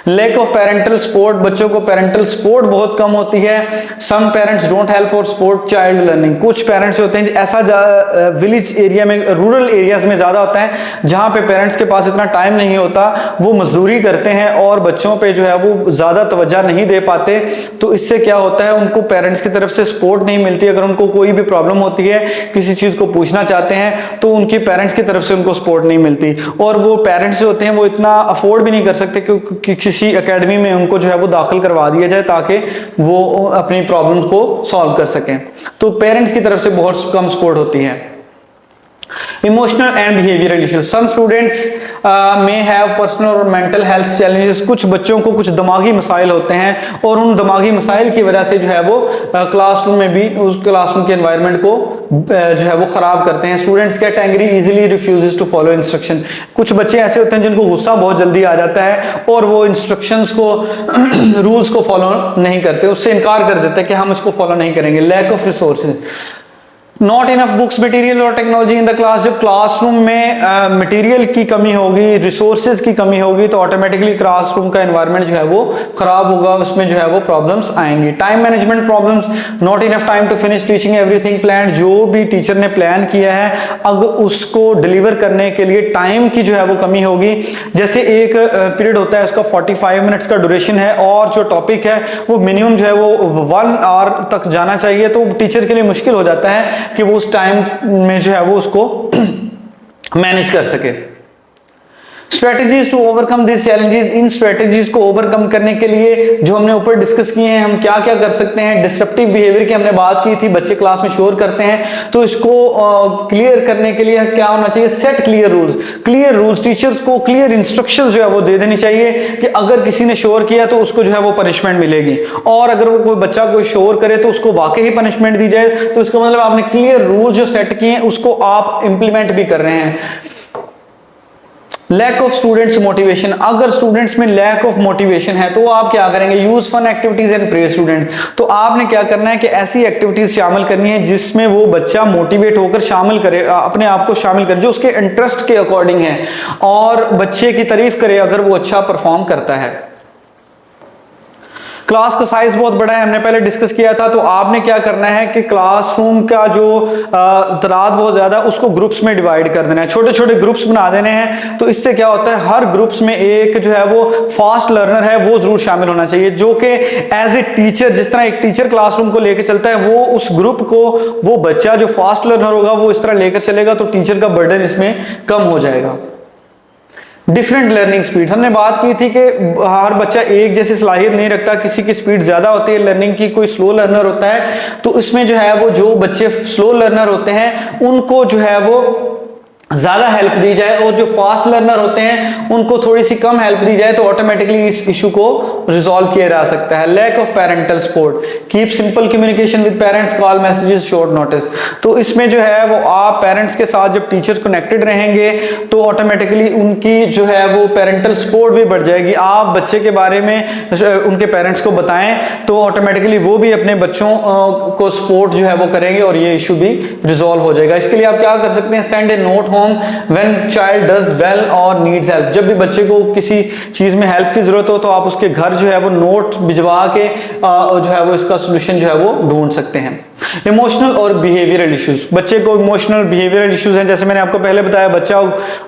[SPEAKER 1] लैक ऑफ पेरेंटल सपोर्ट, बच्चों को पेरेंटल सपोर्ट बहुत कम होती है। सम पेरेंट्स डोंट हेल्प और सपोर्ट चाइल्ड लर्निंग, कुछ पेरेंट्स होते हैं, ऐसा विलेज एरिया में, रूरल एरियाज में ज्यादा होता है, जहां पे पेरेंट्स के पास इतना टाइम नहीं होता, वो मजदूरी करते हैं और बच्चों पे जो है वो ज्यादा तवज्जो नहीं दे पाते। तो इससे क्या होता है, उनको पेरेंट्स की तरफ से सपोर्ट नहीं मिलती। अगर उनको कोई भी प्रॉब्लम होती है, किसी चीज को पूछना चाहते हैं, तो उनकी पेरेंट्स की तरफ से उनको सपोर्ट नहीं मिलती, और वो पेरेंट्स जो होते हैं वो इतना अफोर्ड भी नहीं कर सकते कि किसी एकेडमी में उनको जो है वो दाखिल करवा दिया जाए ताकि वो अपनी प्रॉब्लम को सॉल्व कर सकें। तो पेरेंट्स की तरफ से बहुत कम सपोर्ट होती है। Emotional and behavioral issues. Some students may have personal और mental health challenges. कुछ बच्चों को कुछ दिमागी मसाइल होते हैं और उन दिमागी मसाइल की वजह से जो है वो क्लासरूम में भी उस क्लासरूम के एनवायरनमेंट को जो है वो खराब करते हैं. Students get angry easily, refuses to follow instruction. कुछ बच्चे ऐसे होते हैं जिनको गुस्सा बहुत जल्दी आ जाता है और वो इंस्ट्रक्शंस को रूल्स को फॉलो नहीं करते, उससे इनकार कर देते हैं कि हम इसको फॉलो नहीं करेंगे. Lack of resources. Not enough books material और टेक्नोलॉजी इन द क्लास. जब क्लासरूम में मटेरियल की कमी होगी, रिसोर्सेज की कमी होगी, तो ऑटोमेटिकली क्लासरूम का एनवायरनमेंट जो है वो खराब होगा, उसमें जो है वो प्रॉब्लम्स आएंगी. Time management problems. Not enough time to finish teaching everything plan. जो भी टीचर ने प्लान किया है अगर उसको डिलीवर करने के लिए टाइम की जो है वो कमी होगी. जैसे एक पीरियड होता है उसका 45 मिनट्स का ड्यूरेशन है और जो टॉपिक है वो मिनिमम जो है वो 1 आवर तक जाना चाहिए, तो टीचर के लिए मुश्किल हो जाता है कि वो उस टाइम में जो है वो उसको मैनेज कर सके. Strategies to overcome this challenges. इन स्ट्रेटेजीज को ओवरकम करने के लिए जो हमने ऊपर डिस्कस किए हैं, हम क्या क्या कर सकते हैं. डिसरप्टिव बिहेवियर की हमने बात की थी, बच्चे क्लास में शोर करते हैं, तो इसको क्लियर करने के लिए क्या होना चाहिए. Set clear rules. Clear rules. Teachers को क्लियर इंस्ट्रक्शंस जो है वो दे देनी चाहिए कि अगर किसी ने शोर किया तो उसको जो है वो पनिशमेंट मिलेगी, और अगर वो कोई बच्चा कोई शोर करे तो उसको वाकई ही पनिशमेंट दी जाए. तो इसका मतलब आपने क्लियर रूल जो सेट किए हैं उसको आप इंप्लीमेंट भी कर रहे हैं. Lack of students motivation. अगर स्टूडेंट्स में लैक ऑफ मोटिवेशन है तो आप क्या करेंगे. Use fun activities and praise student. तो आपने क्या करना है कि ऐसी एक्टिविटीज शामिल करनी है जिसमें वो बच्चा मोटिवेट होकर शामिल करे, अपने आप को शामिल करे जो उसके इंटरेस्ट के अकॉर्डिंग है, और बच्चे की तारीफ करे अगर वो अच्छा परफॉर्म करता है. क्लास का साइज बहुत बड़ा है, हमने पहले डिस्कस किया था. तो आपने क्या करना है कि क्लासरूम का जो तादाद बहुत ज्यादा, उसको ग्रुप्स में डिवाइड कर देना है, छोटे छोटे ग्रुप्स बना देने हैं. तो इससे क्या होता है, हर ग्रुप्स में एक जो है वो फास्ट लर्नर है वो जरूर शामिल होना चाहिए, जो कि एज ए टीचर, जिस तरह एक टीचर क्लासरूम को लेकर चलता है, वो उस ग्रुप को, वो बच्चा जो फास्ट लर्नर होगा वो इस तरह लेकर चलेगा, तो टीचर का बर्डन इसमें कम हो जाएगा. Different learning speeds. हमने बात की थी कि हर बच्चा एक जैसी सलाहियत नहीं रखता, किसी की स्पीड ज्यादा होती है लर्निंग की, कोई स्लो लर्नर होता है. तो इसमें जो है वो जो बच्चे स्लो लर्नर होते हैं उनको जो है वो ज्यादा हेल्प दी जाए, और जो फास्ट लर्नर होते हैं उनको थोड़ी सी कम हेल्प दी जाए, तो ऑटोमेटिकली इस इशू को रिजॉल्व किया जा सकता है. Lack of parental support. Keep simple communication with parents, call messages, short notice. तो इसमें जो है वो आप पेरेंट्स के साथ जब टीचर कनेक्टेड रहेंगे तो ऑटोमेटिकली उनकी जो है वो पेरेंटल सपोर्ट भी बढ़ जाएगी. आप बच्चे के बारे में उनके पेरेंट्स को बताएं तो ऑटोमेटिकली वो भी अपने बच्चों को सपोर्ट जो है वो करेंगे और ये इशू भी रिजॉल्व हो जाएगा. इसके लिए आप क्या कर सकते हैं. Send A note when child does well or needs help. जब भी बच्चे को किसी चीज में हेल्प की जरूरत हो तो आप उसके घर जो है वो नोट भिजवा के जो है वो इसका सोल्यूशन जो है वो ढूंढ सकते हैं. इमोशनल और बिहेवियरल इश्यूज. बच्चे को इमोशनल बिहेवियरल इश्यूज हैं, जैसे मैंने आपको पहले बताया, बच्चा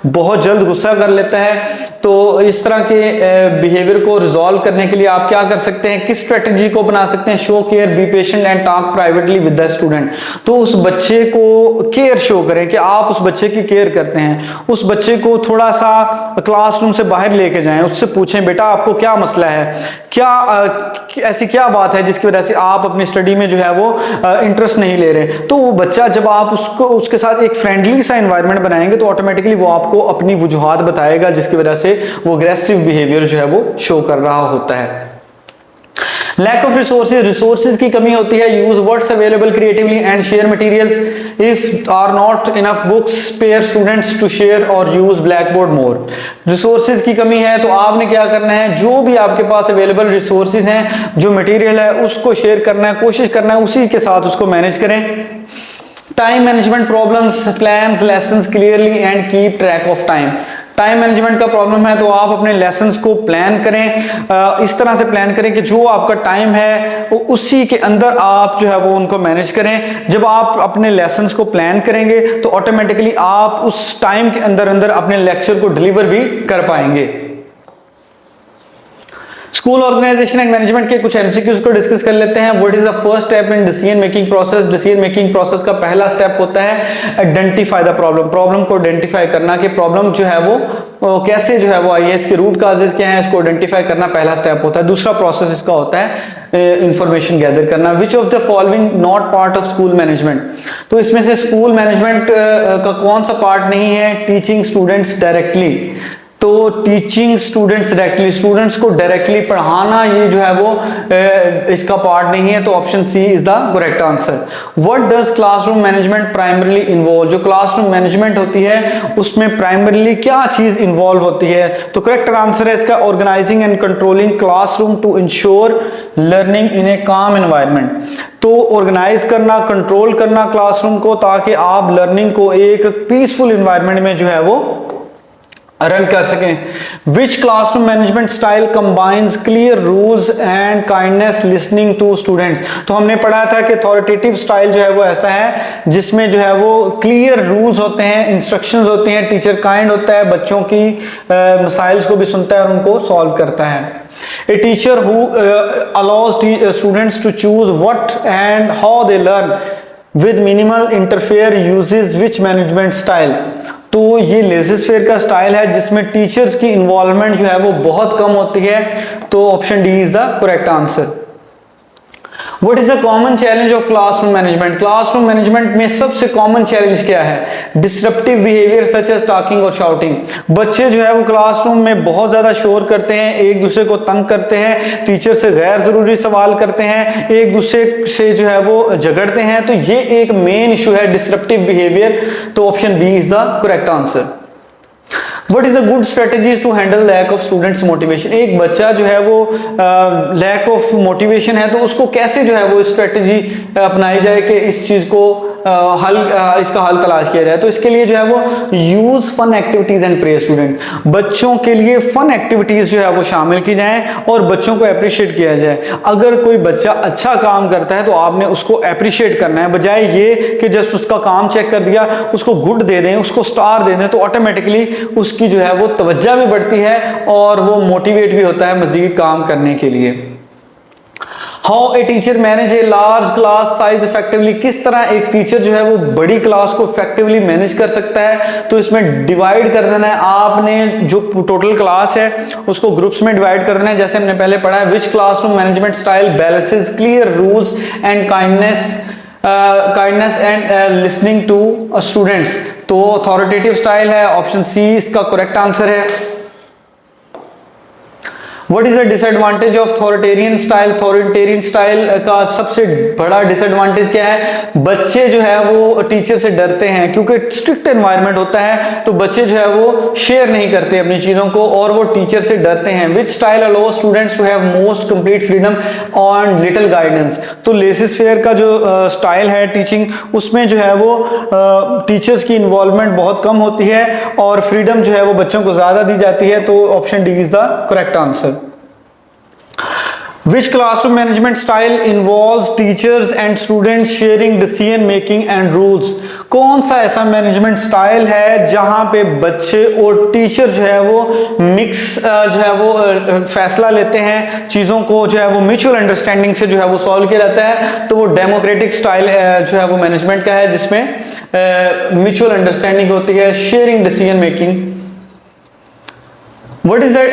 [SPEAKER 1] बहुत जल्द गुस्सा कर लेता है. तो इस तरह के बिहेवियर को रिजॉल्व करने के लिए आप क्या कर सकते हैं, किस स्ट्रेटेजी को बना सकते हैं. Show care, be patient and talk privately with the student. तो उस बच्चे को केयर शो करें कि आप उस बच्चे की केयर करते हैं. उस बच्चे को थोड़ा सा क्लासरूम से बाहर लेके जाएं, उससे पूछें बेटा आपको क्या मसला है, क्या ऐसी क्या बात है जिसकी वजह से आप अपनी स्टडी में जो है वो इंटरेस्ट नहीं ले रहे. तो वो बच्चा, जब आप उसको उसके साथ एक फ्रेंडली सा एनवायरनमेंट बनाएंगे तो ऑटोमेटिकली वो आपको अपनी वजूहात बताएगा जिसकी वजह से वो अग्रेसिव बिहेवियर जो है वो शो कर रहा होता है. Lack of resources. रिसोर्सेज की कमी होती है. Use what's available creatively and share materials. If are not enough books, pair students to share और use blackboard more. Resources की कमी है तो आपने क्या करना है, जो भी आपके पास अवेलेबल रिसोर्सेज हैं, जो मटेरियल है उसको शेयर करना है, कोशिश करना है उसी के साथ उसको मैनेज करें. Time management problems. Plans lessons clearly and keep track of time. Time management का प्रॉब्लम है तो आप अपने लेसन्स को प्लान करें, इस तरह से प्लान करें कि जो आपका टाइम है वो उसी के अंदर आप जो है वो उनको मैनेज करें. जब आप अपने लेसन्स को प्लान करेंगे तो ऑटोमेटिकली आप उस टाइम के अंदर अंदर अपने लेक्चर को डिलीवर भी कर पाएंगे. स्कूल ऑर्गेनाइजेशन एंड मैनेजमेंट के कुछ एमसीक्यूज को डिस्कस कर लेते हैं। What is the first step in decision making process? Decision making process का पहला स्टेप होता है आइडेंटिफाई द प्रॉब्लम। प्रॉब्लम को आइडेंटिफाई करना कि प्रॉब्लम जो है वो कैसे जो है वो आई है, इसके रूट काजेस क्या है, इसको आइडेंटिफाई करना पहला स्टेप होता है। दूसरा प्रोसेस इसका होता है इंफॉर्मेशन गैदर करना। Which of the following not part of school management? तो इसमें से स्कूल मैनेजमेंट का कौन सा पार्ट नहीं है? Teaching students directly. तो टीचिंग स्टूडेंट्स डायरेक्टली, स्टूडेंट्स को डायरेक्टली पढ़ाना, ये जो है वो इसका पार्ट नहीं है। तो option C is the correct answer. What does classroom management primarily involve? जो क्लासरूम मैनेजमेंट होती है उसमें प्राइमरली क्या चीज इन्वॉल्व होती है? तो करेक्ट आंसर है इसका organising and controlling classroom to ensure learning in a calm environment. तो ऑर्गेनाइज करना, कंट्रोल करना क्लासरूम को, ताकि आप लर्निंग को एक पीसफुल एनवायरनमेंट में जो है वो रन कर सकें। Which classroom management style combines clear rules and kindness listening to students? तो हमने पढ़ा था कि अथॉरिटेटिव स्टाइल जो है वो ऐसा है जिसमें जो है वो क्लियर रूल्स होते हैं, इंस्ट्रक्शंस होती हैं, टीचर काइंड होता है, बच्चों की मसाइल्स को भी सुनता है और उनको सॉल्व करता है। A teacher who allows students to choose what and how they learn with minimal interfere uses which management style? तो ये लेज़र-फेयर का स्टाइल है जिसमें टीचर्स की इन्वॉल्वमेंट जो है वो बहुत कम होती है। तो option D is the correct answer. What is the common challenge of classroom management? Classroom management में सबसे कॉमन चैलेंज क्या है? Disruptive behaviour such as talking और शाउटिंग। बच्चे जो है वो क्लासरूम में बहुत ज्यादा शोर करते हैं, एक दूसरे को तंग करते हैं, टीचर से गैर जरूरी सवाल करते हैं, एक दूसरे से जो है वो झगड़ते हैं। तो ये एक मेन इशू है डिसरप्टिव बिहेवियर। तो option B is the correct answer. What is a good strategies to handle lack of students motivation? एक बच्चा जो है वो lack of motivation है तो उसको कैसे जो है वो स्ट्रेटेजी अपनाई जाए कि इस चीज को इसका हल तलाश किया जाए? तो इसके लिए जो है वो use fun activities and praise student. बच्चों के लिए फन एक्टिविटीज जो है वो शामिल की जाए और बच्चों को अप्रिशिएट किया जाए। अगर कोई बच्चा अच्छा काम करता है तो आपने उसको अप्रिशिएट करना है, बजाय ये कि जस्ट उसका काम चेक कर दिया, उसको गुड दे दें, उसको स्टार दे दें, तो ऑटोमेटिकली उसकी जो है वो तवज्जो भी बढ़ती है और वो मोटिवेट भी होता है मजीद काम करने के लिए। How a teacher manage a large class size effectively? किस तरह एक टीचर जो है वो बड़ी क्लास को इफेक्टिवली मैनेज कर सकता है? तो इसमें डिवाइड कर देना है आपने, जो टोटल क्लास है उसको ग्रुप्स में डिवाइड कर देना है, जैसे हमने पहले पढ़ा है। Which classroom management style balances clear rules and kindness and listening to students? तो अथॉरिटेटिव स्टाइल है, ऑप्शन सी इसका करेक्ट आंसर है। What is the disadvantage of authoritarian style? Authoritarian style का सबसे बड़ा डिसएडवांटेज क्या है? बच्चे जो है वो टीचर से डरते हैं क्योंकि स्ट्रिक्ट एनवायरनमेंट होता है, तो बच्चे जो है वो शेयर नहीं करते अपनी चीजों को और वो टीचर से डरते हैं। Which style allows students to have most complete freedom and little guidance? तो लेज़र-फेयर का जो स्टाइल है टीचिंग, उसमें जो है वो टीचर्स की इन्वॉल्वमेंट बहुत कम होती है और फ्रीडम जो है वो बच्चों को ज्यादा दी जाती है। तो option D is the correct answer. Which classroom management style involves teachers and students sharing decision making and rules? कौन सा ऐसा मैनेजमेंट स्टाइल है जहां पे बच्चे और टीचर जो है वो मिक्स जो है वो फैसला लेते हैं, चीजों को जो है वो म्यूचुअल अंडरस्टैंडिंग से जो है वो सॉल्व किया जाता है? तो वो डेमोक्रेटिक स्टाइल जो है वो मैनेजमेंट का है जिसमें म्यूचुअल अंडरस्टैंडिंग होती है, sharing decision making. What is the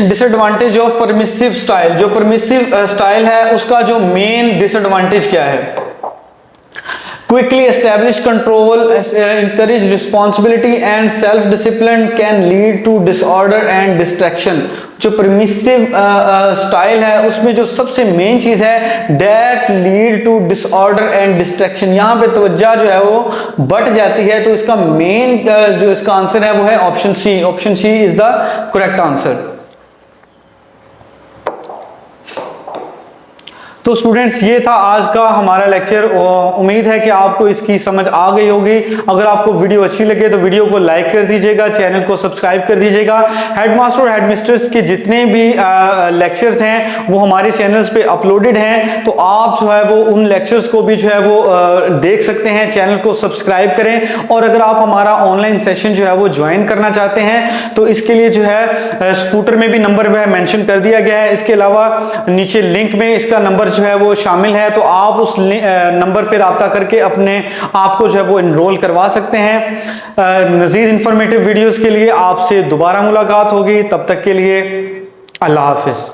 [SPEAKER 1] disadvantage of permissive style? जो permissive स्टाइल है उसका जो मेन डिसएडवांटेज क्या है? Quickly establish control, encourage responsibility and self-discipline can lead to disorder and distraction. जो permissive स्टाइल है उसमें जो सबसे मेन चीज है that lead to disorder and distraction, यहाँ पे तवज्जो जो है वो बढ़ जाती है। तो इसका मेन जो इसका आंसर है वो है option C. Option C is the correct answer. तो स्टूडेंट्स ये था आज का हमारा लेक्चर। उम्मीद है कि आपको इसकी समझ आ गई होगी। अगर आपको वीडियो अच्छी लगे तो वीडियो को लाइक कर दीजिएगा, चैनल को सब्सक्राइब कर दीजिएगा। हेडमास्टर और हेडमिस्ट्रेस के जितने भी लेक्चर्स हैं वो हमारे चैनल्स पे अपलोडेड हैं, तो आप जो है वो उन लेक्चर्स को भी जो है वो देख सकते हैं। चैनल को सब्सक्राइब करें, और अगर आप हमारा ऑनलाइन सेशन जो है वो ज्वाइन करना चाहते हैं तो इसके लिए जो है फूटर में भी नंबर मेंशन कर दिया गया है। इसके अलावा नीचे लिंक में इसका नंबर जो है वो शामिल है, तो आप उस नंबर पर राब्ता करके अपने आप को जो है वो एनरोल करवा सकते हैं। मज़ीद इंफॉर्मेटिव वीडियोस के लिए आपसे दोबारा मुलाकात होगी। तब तक के लिए अल्लाह हाफिज।